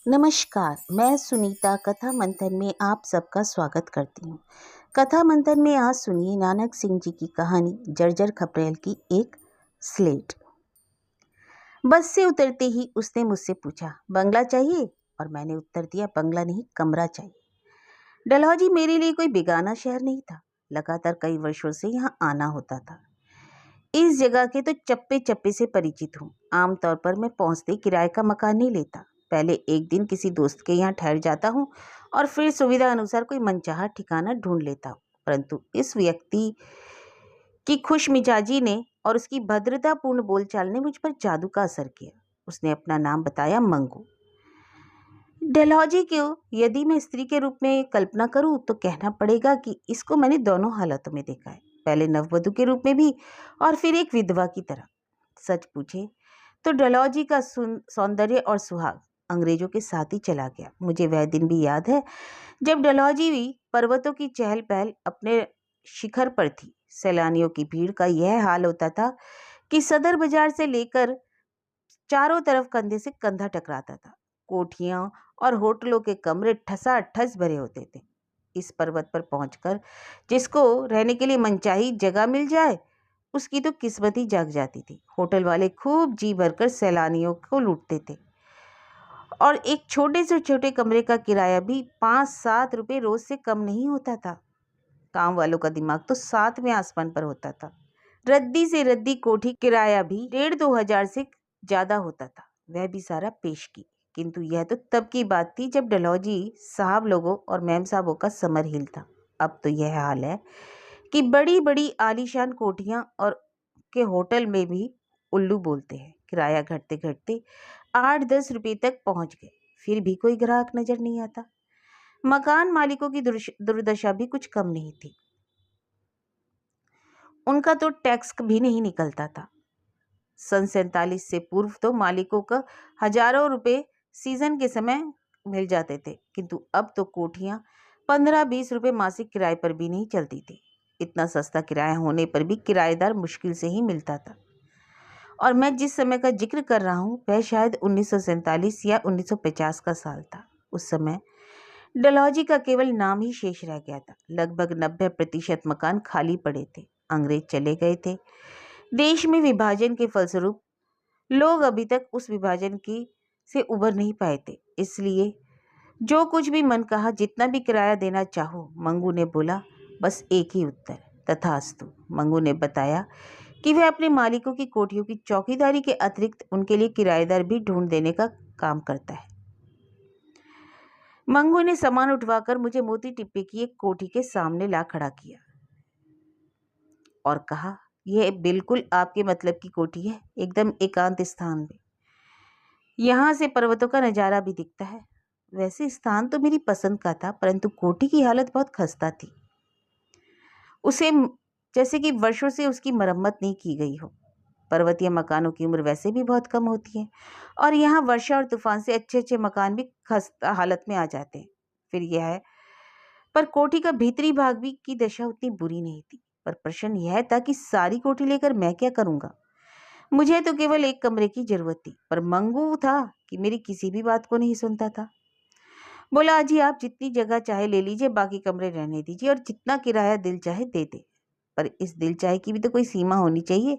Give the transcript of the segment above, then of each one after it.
नमस्कार, मैं सुनीता कथा मंथन में आप सबका स्वागत करती हूँ। कथा मंथन में आज सुनिए नानक सिंह जी की कहानी जर्जर खपरेल की एक स्लेट। बस से उतरते ही उसने मुझसे पूछा, बंगला चाहिए? और मैंने उत्तर दिया, बंगला नहीं, कमरा चाहिए। डलहौजी मेरे लिए कोई बेगाना शहर नहीं था। लगातार कई वर्षों से यहाँ आना होता था। इस जगह के तो चप्पे चप्पे से परिचित हूँ। आमतौर पर मैं पहुँचते ही किराए का मकान नहीं लेता। पहले एक दिन किसी दोस्त के यहाँ ठहर जाता हूँ और फिर सुविधा अनुसार कोई मनचाहा ठिकाना ढूंढ लेता हूँ। परंतु इस व्यक्ति की खुश मिजाजी ने और उसकी भद्रतापूर्ण बोलचाल ने मुझ पर जादू का असर किया। उसने अपना नाम बताया, मंगू। डलहौजी को यदि मैं स्त्री के रूप में कल्पना करूं तो कहना पड़ेगा कि इसको मैंने दोनों हालतों में देखा है, पहले नववधु के रूप में भी और फिर एक विधवा की तरह। सच पूछे तो डलहौजी का सौंदर्य और सुहाग अंग्रेजों के साथ ही चला गया। मुझे वह दिन भी याद है जब डलहौजी भी पर्वतों की चहल पहल अपने शिखर पर थी। सैलानियों की भीड़ का यह हाल होता था कि सदर बाजार से लेकर चारों तरफ कंधे से कंधा टकराता था। कोठियां और होटलों के कमरे ठसाठस भरे होते थे। इस पर्वत पर पहुंचकर जिसको रहने के लिए मनचाही जगह मिल जाए उसकी तो किस्मत ही जाग जाती थी। होटल वाले खूब जी भरकर सैलानियों को लूटते थे और एक छोटे से छोटे कमरे का किराया भी 5-7 रुपए रोज से कम नहीं होता था। काम वालों का दिमाग तो 7वें आसमान पर होता था। रद्दी से रद्दी कोठी किराया भी 1,500-2,000 से ज्यादा होता था, वह भी सारा पेश की। किंतु यह तो तब की बात थी जब डलहौजी साहब लोगों और मैम साहबों का समर हिल था। अब तो यह हाल है कि बड़ी बड़ी आलीशान कोठियां और के होटल में भी उल्लू बोलते हैं। किराया घटते घटते 8-10 रुपए तक पहुंच गए, फिर भी कोई ग्राहक नजर नहीं आता। मकान मालिकों की दुर्दशा भी कुछ कम नहीं थी। उनका तो टैक्स भी नहीं निकलता था। सन 47 से पूर्व तो मालिकों का हजारों रुपए सीजन के समय मिल जाते थे, किंतु अब तो कोठियां 15-20 रुपए मासिक किराए पर भी नहीं चलती थी। इतना सस्ता किराया होने पर भी किराएदार मुश्किल से ही मिलता था। और मैं जिस समय का जिक्र कर रहा हूँ वह शायद 1947 या 1950 का साल था। उस समय डलहौजी का केवल नाम ही शेष रह गया था। लगभग 90% मकान खाली पड़े थे। अंग्रेज चले गए थे। देश में विभाजन के फलस्वरूप लोग अभी तक उस विभाजन की से उबर नहीं पाए थे। इसलिए जो कुछ भी मन कहा, जितना भी किराया देना चाहो। मंगू ने बोला, बस एक ही उत्तर, तथास्तु। मंगू ने बताया कि वह अपने मालिकों की कोठियों की चौकीदारी के अतिरिक्त उनके लिए किराएदार भी ढूंढ देने का काम करता है। मंगू ने सामान उठवाकर मुझे मोती टिप्पे की एक कोठी के सामने ला खड़ा किया और कहा, यह बिल्कुल आपके मतलब की कोठी है, एकदम एकांत स्थान में। यहाँ से पर्वतों का नजारा भी दिखता है। वैसे स्थान तो मेरी पसंद का था, परंतु कोठी की हालत बहुत खस्ता थी। उसे जैसे कि वर्षों से उसकी मरम्मत नहीं की गई हो। पर्वतीय मकानों की उम्र वैसे भी बहुत कम होती है और यहाँ वर्षा और तूफान से अच्छे अच्छे मकान भी खस्ता हालत में आ जाते हैं। फिर यह है, पर कोठी का भीतरी भाग भी की दशा उतनी बुरी नहीं थी। पर प्रश्न यह था कि सारी कोठी लेकर मैं क्या करूंगा। मुझे तो केवल एक कमरे की जरूरत थी, पर मंगू था कि मेरी किसी भी बात को नहीं सुनता था। बोला, जी आप जितनी जगह चाहे ले लीजिए, बाकी कमरे रहने दीजिए और जितना किराया दिल चाहे दे दे। पर इस दिल चाहे की भी तो कोई सीमा होनी चाहिए।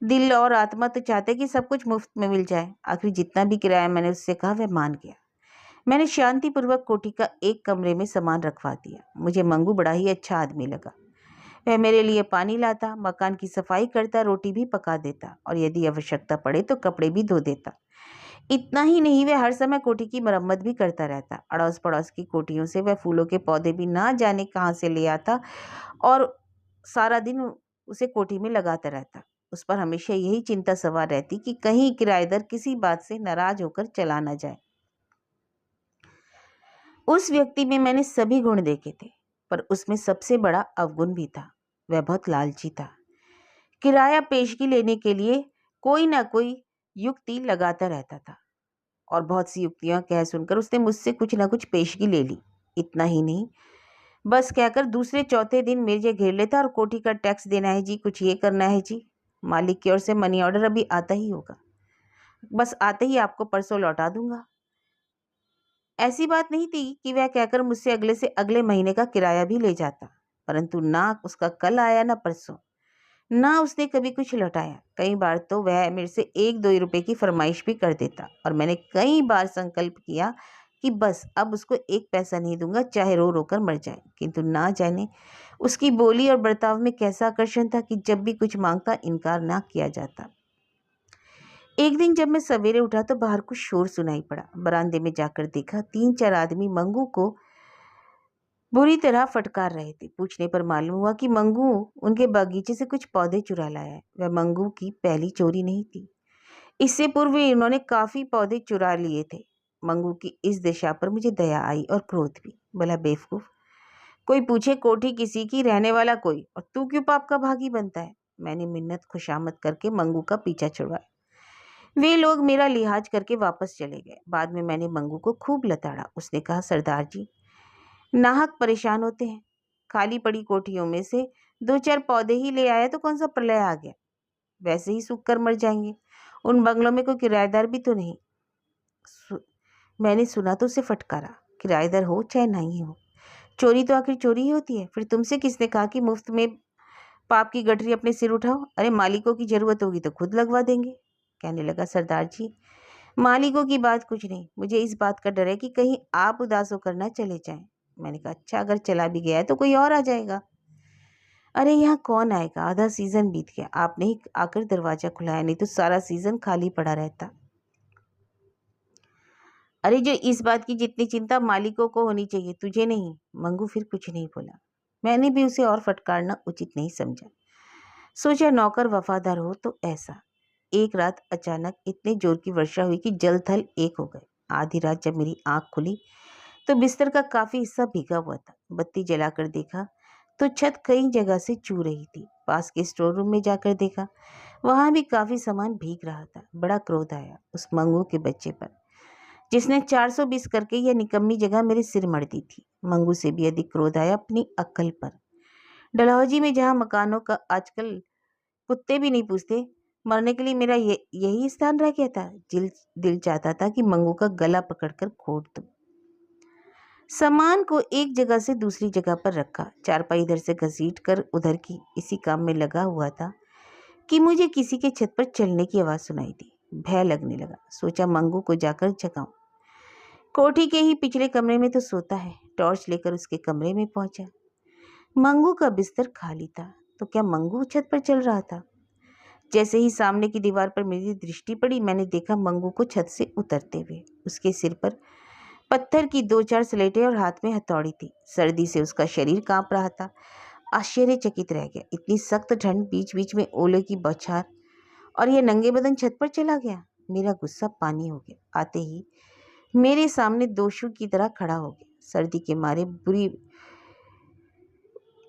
दिल और आत्मा तो चाहते कि सब कुछ मुफ्त में मिल जाए। आखिर जितना भी किराया मैंने उससे कहा वह मान गया। मैंने शांतिपूर्वक कोठी का एक कमरे में सामान रखवा दिया। मुझे मंगू बड़ा ही अच्छा आदमी लगा। वह मेरे लिए पानी लाता, मकान की सफाई करता, रोटी भी पका देता और यदि आवश्यकता पड़े तो कपड़े भी धो देता। इतना ही नहीं, वह हर समय कोठी की मरम्मत भी करता रहता। अड़ोस पड़ोस की कोठियों से वह फूलों के पौधे भी ना जाने कहाँ से ले आता और सारा दिन उसे कोठी में लगाता रहता। उस पर हमेशा यही चिंता सवार रहती कि कहीं किराएदार किसी बात से नाराज होकर चला न जाए। उस व्यक्ति में मैंने सभी गुण देखे थे, पर उसमें सबसे बड़ा अवगुण भी था। वह बहुत लालची था। किराया पेशगी लेने के लिए कोई ना कोई युक्ति लगाता रहता था और बहुत सी युक्तियां कह सुनकर उसने मुझसे कुछ ना कुछ पेशगी ले ली। इतना ही नहीं, बस कहकर दूसरे चौथे दिन मेरे घेर लेता और कोठी का टैक्स देना है जी, कुछ ये करना है जी, मालिक की ओर से मनी ऑर्डर अभी आता ही होगा, बस आते ही आपको परसों लौटा दूंगा। ऐसी बात नहीं थी कि वह कहकर मुझसे अगले से अगले महीने का किराया भी ले जाता, परंतु ना उसका कल आया ना परसों, ना उसने कभी कुछ लौटाया। कई बार तो वह मेरे से 1-2 रुपए की फरमाइश भी कर देता और मैंने कई बार संकल्प किया कि बस अब उसको एक पैसा नहीं दूंगा, चाहे रो रो कर मर जाए। किंतु ना जाने उसकी बोली और बर्ताव में कैसा आकर्षण था कि जब भी कुछ मांगता इनकार ना किया जाता। एक दिन जब मैं सवेरे उठा तो बाहर कुछ शोर सुनाई पड़ा। बरामदे में जाकर देखा 3-4 आदमी मंगू को बुरी तरह फटकार रहे थे। पूछने पर मालूम हुआ कि मंगू उनके बागीचे से कुछ पौधे चुरा लाया है। वह मंगू की पहली चोरी नहीं थी। इससे पूर्व इन्होंने काफी पौधे चुरा लिए थे। मंगू की इस दिशा पर मुझे दया आई और क्रोध भी। भला बेवकूफ, कोई पूछे कोठी किसी की, रहने वाला कोई, और तू क्यों पाप का भागी बनता है। मैंने मिन्नत खुशामद करके मंगू का पीछा छुड़वाया। वे लोग मेरा लिहाज करके वापस चले गए। बाद में मैंने मंगू को खूब लताड़ा। उसने कहा, सरदार जी नाहक परेशान होते हैं। खाली पड़ी कोठियों में से 2-4 पौधे ही ले आया तो कौन सा प्रलय आ गया। वैसे ही सूख कर मर जाएंगे। उन बंगलों में कोई किराएदार भी तो नहीं। मैंने सुना तो उसे फटकारा, किराएदार हो चाहे नहीं हो, चोरी तो आखिर चोरी ही होती है। फिर तुमसे किसने कहा कि मुफ्त में पाप की गठरी अपने सिर उठाओ। अरे मालिकों की जरूरत होगी तो खुद लगवा देंगे। कहने लगा, सरदार जी मालिकों की बात कुछ नहीं, मुझे इस बात का डर है कि कहीं आप उदास होकर ना चले जाएं। मैंने कहा, अच्छा अगर चला भी गया है तो कोई और आ जाएगा। अरे यहाँ कौन आएगा, आधा सीजन बीत गया, आपने ही आकर दरवाजा खुलाया, नहीं तो सारा सीजन खाली पड़ा रहता। अरे जो इस बात की जितनी चिंता मालिकों को होनी चाहिए, तुझे नहीं। मंगू फिर कुछ नहीं बोला। मैंने भी उसे और फटकारना उचित नहीं समझा। सोचा नौकर वफादार हो तो ऐसा। एक रात अचानक इतने जोर की वर्षा हुई कि जल थल एक हो गए। आधी रात जब मेरी आंख खुली तो बिस्तर का काफी हिस्सा भीगा हुआ था। बत्ती जलाकर देखा तो छत कई जगह से चू रही थी। पास के स्टोर रूम में जाकर देखा, वहां भी काफी सामान भीग रहा था। बड़ा क्रोध आया उस मंगू के बच्चे पर, जिसने 420 करके यह निकम्मी जगह मेरे सिर मर दी थी। मंगू से भी अधिक क्रोध आया अपनी अक्ल पर। डलहौजी में जहां मकानों का आजकल कुत्ते भी नहीं पूछते, मरने के लिए मेरा यही स्थान रह गया था। दिल चाहता था कि मंगू का गला पकड़कर घोट दूं। सामान को एक जगह से दूसरी जगह पर रखा। चारपाई इधर से घसीट कर उधर की इसी काम में लगा हुआ था कि मुझे किसी के छत पर चलने की आवाज सुनाई दी। भय लगने लगा। सोचा मंगू को जाकर जगाऊं। कोठी के ही पिछले कमरे में तो सोता है। टॉर्च लेकर उसके कमरे में पहुंचा। मंगू का बिस्तर खाली था। तो क्या मंगू छत पर चल रहा था? जैसे ही सामने की दीवार पर मेरी दृष्टि पड़ी, मैंने देखा मंगू को छत से उतरते हुए। उसके सिर पर पत्थर की 2-4 स्लेटें और हाथ में हथौड़ी थी। सर्दी से उसका शरीर कांप रहा था। आश्चर्यचकित रह गया। इतनी सख्त ठंड, बीच बीच में ओले की बौछार, और यह नंगे बदन छत पर चला गया। मेरा गुस्सा पानी हो गया। आते ही मेरे सामने दोषी की तरह खड़ा हो गया। सर्दी के मारे बुरी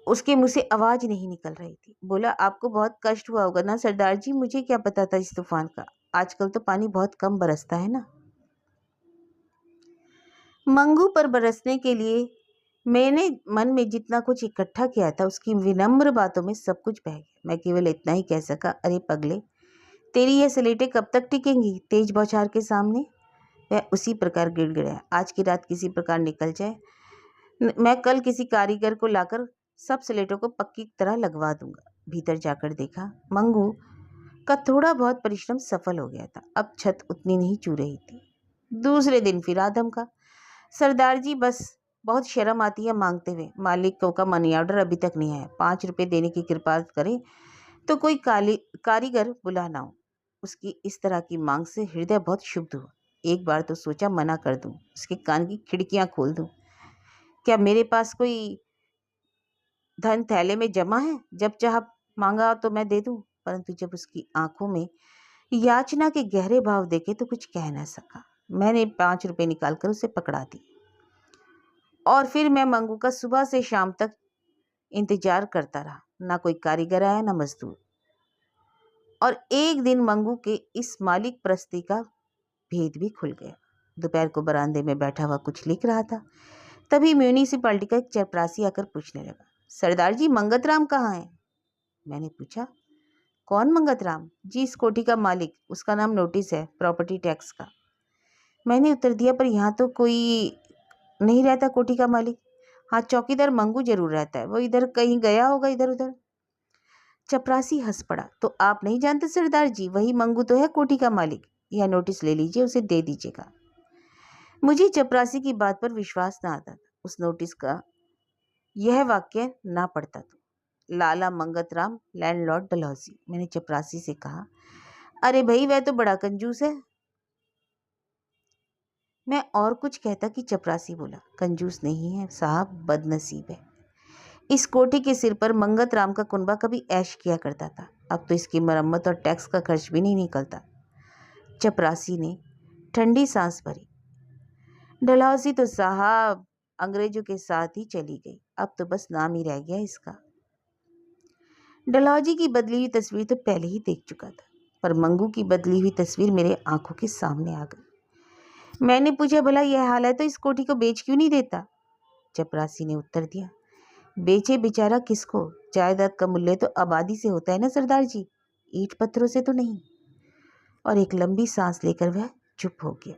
उसके मुंह से आवाज नहीं निकल रही थी। बोला, आपको बहुत कष्ट हुआ होगा ना सरदार जी, मुझे क्या पता था इस तूफान का। आजकल तो पानी बहुत कम बरसता है ना। मंगू पर बरसने के लिए मैंने मन में जितना कुछ इकट्ठा किया था, उसकी विनम्र बातों में सब कुछ बह गया। मैं केवल इतना ही कह सका, अरे पगले, तेरी यह स्लेटें कब तक टिकेंगी तेज बौछार के सामने। वह उसी प्रकार गिड़गिड़ाया, आज की रात किसी प्रकार निकल जाए, मैं कल किसी कारीगर को लाकर सब स्लेटों को पक्की तरह लगवा दूंगा। भीतर जाकर देखा, मंगू का थोड़ा बहुत परिश्रम सफल हो गया था। अब छत उतनी नहीं चू रही थी। दूसरे दिन फिर आदम का, सरदार जी बस बहुत शर्म आती है मांगते हुए। मालिकों का मनी ऑर्डर अभी तक नहीं आया। 5 रुपए देने की कृपा करें तो कोई कारीगर बुलाना हो। उसकी इस तरह की मांग से हृदय बहुत क्षुब्ध हुआ। एक बार तो सोचा मना कर दूं, उसके कान की खिड़कियां खोल दूं। क्या मेरे पास कोई धन थैले में जमा है, जब चाह मांगा तो मैं दे दूं। परंतु जब उसकी आंखों में याचना के गहरे भाव देखे तो कुछ कह न सका। मैंने 5 रुपए निकालकर उसे पकड़ा दी और फिर मैं मंगू का सुबह से शाम तक इंतजार करता रहा। ना कोई कारीगर आया, ना मजदूर। और एक दिन मंगू के इस मालिक प्रस्ती का भेद भी खुल गया। दोपहर को बरामदे में बैठा हुआ कुछ लिख रहा था। तभी म्यूनिसिपालिटी का एक चपरासी आकर पूछने लगा, सरदार जी मंगत राम कहाँ है। मैंने पूछा, कौन मंगत राम जी? इस कोठी का मालिक, उसका नाम नोटिस है प्रॉपर्टी टैक्स का। मैंने उत्तर दिया, पर यहाँ तो कोई नहीं रहता कोठी का मालिक? हाँ, चौकीदार मंगू जरूर रहता है, वो इधर कहीं गया होगा, इधर उधर। चपरासी हंस पड़ा। तो आप नहीं जानते सरदार जी, वही मंगू तो है कोठी का मालिक। यह नोटिस ले लीजिए, उसे दे दीजिएगा। मुझे चपरासी की बात पर विश्वास न आता था। उस नोटिस का यह वाक्य ना पढ़ता तो लाला मंगतराम, लैंडलॉर्ड डलहौजी। मैंने चपरासी से कहा, अरे भाई वह तो बड़ा कंजूस है। मैं और कुछ कहता कि चपरासी बोला, कंजूस नहीं है साहब, बदनसीब है। इस कोठी के सिर पर मंगत राम का कुनबा कभी ऐश किया करता था, अब तो इसकी मरम्मत और टैक्स का खर्च भी नहीं निकलता। चपरासी ने ठंडी सांस भरी। डलहौजी तो साहब अंग्रेजों के साथ ही चली गई, अब तो बस नाम ही रह गया इसका। डलहौजी की बदली हुई तस्वीर तो पहले ही देख चुका था, पर मंगू की बदली हुई तस्वीर मेरे आंखों के सामने आ गई। मैंने पूछा, भला यह हाल है तो इस कोठी को बेच क्यों नहीं देता? चपरासी ने उत्तर दिया, बेचे बेचारा किसको? जायदाद का मूल्य तो आबादी से होता है ना सरदार जी, ईंट पत्थरों से तो नहीं। और एक लंबी सांस लेकर वह चुप हो गया।